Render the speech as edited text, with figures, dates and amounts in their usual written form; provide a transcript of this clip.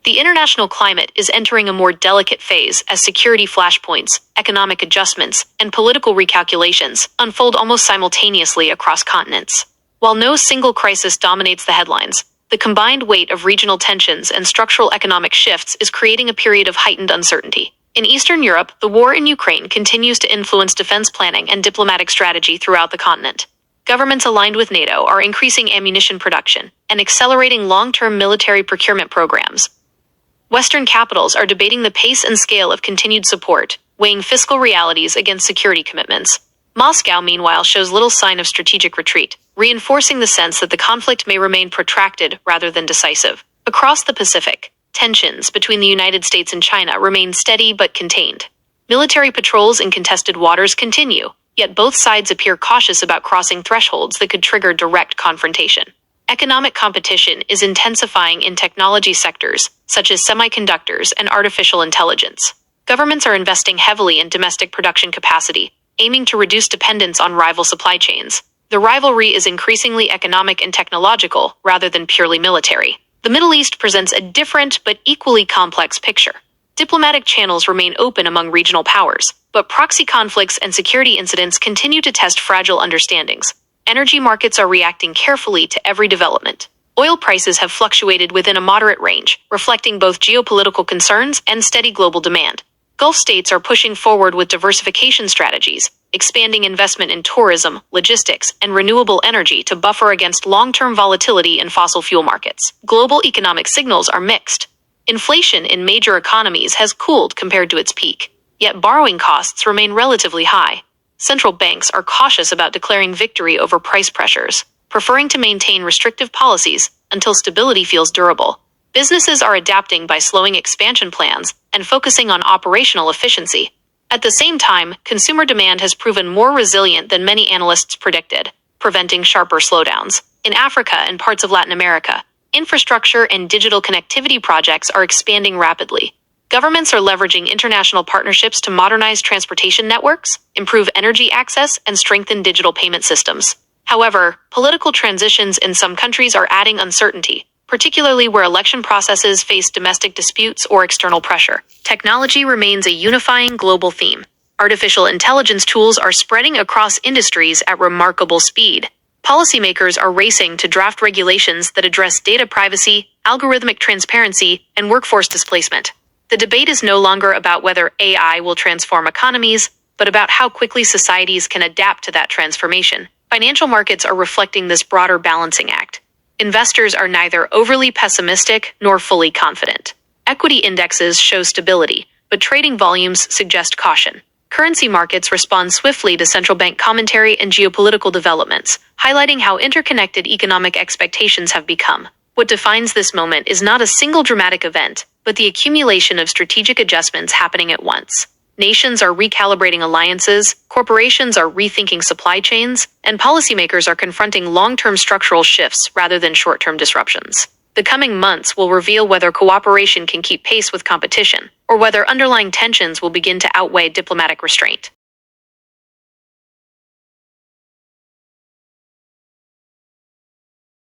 The international climate is entering a more delicate phase as security flashpoints, economic adjustments, and political recalculations unfold almost simultaneously across continents. While no single crisis dominates the headlines, the combined weight of regional tensions and structural economic shifts is creating a period of heightened uncertainty. In Eastern Europe, the war in Ukraine continues to influence defense planning and diplomatic strategy throughout the continent. Governments aligned with NATO are increasing ammunition production and accelerating long-term military procurement programs. Western capitals are debating the pace and scale of continued support, weighing fiscal realities against security commitments. Moscow, meanwhile, shows little sign of strategic retreat, reinforcing the sense that the conflict may remain protracted rather than decisive. Across the Pacific, tensions between the United States and China remain steady but contained. Military patrols in contested waters continue, yet both sides appear cautious about crossing thresholds that could trigger direct confrontation. Economic competition is intensifying in technology sectors, such as semiconductors and artificial intelligence. Governments are investing heavily in domestic production capacity, aiming to reduce dependence on rival supply chains. The rivalry is increasingly economic and technological, rather than purely military. The Middle East presents a different but equally complex picture. Diplomatic channels remain open among regional powers, but proxy conflicts and security incidents continue to test fragile understandings. Energy markets are reacting carefully to every development. Oil prices have fluctuated within a moderate range, reflecting both geopolitical concerns and steady global demand. Gulf states are pushing forward with diversification strategies, expanding investment in tourism, logistics, and renewable energy to buffer against long-term volatility in fossil fuel markets. Global economic signals are mixed. Inflation in major economies has cooled compared to its peak, yet borrowing costs remain relatively high. Central banks are cautious about declaring victory over price pressures, preferring to maintain restrictive policies until stability feels durable. Businesses are adapting by slowing expansion plans and focusing on operational efficiency. At the same time, consumer demand has proven more resilient than many analysts predicted, preventing sharper slowdowns. In Africa and parts of Latin America, infrastructure and digital connectivity projects are expanding rapidly. Governments are leveraging international partnerships to modernize transportation networks, improve energy access, and strengthen digital payment systems. However, political transitions in some countries are adding uncertainty, particularly where election processes face domestic disputes or external pressure. Technology remains a unifying global theme. Artificial intelligence tools are spreading across industries at remarkable speed. Policymakers are racing to draft regulations that address data privacy, algorithmic transparency, and workforce displacement. The debate is no longer about whether AI will transform economies, but about how quickly societies can adapt to that transformation. Financial markets are reflecting this broader balancing act. Investors are neither overly pessimistic nor fully confident. Equity indexes show stability, but trading volumes suggest caution. Currency markets respond swiftly to central bank commentary and geopolitical developments, highlighting how interconnected economic expectations have become. What defines this moment is not a single dramatic event, but the accumulation of strategic adjustments happening at once. Nations are recalibrating alliances, corporations are rethinking supply chains, and policymakers are confronting long-term structural shifts rather than short-term disruptions. The coming months will reveal whether cooperation can keep pace with competition, or whether underlying tensions will begin to outweigh diplomatic restraint.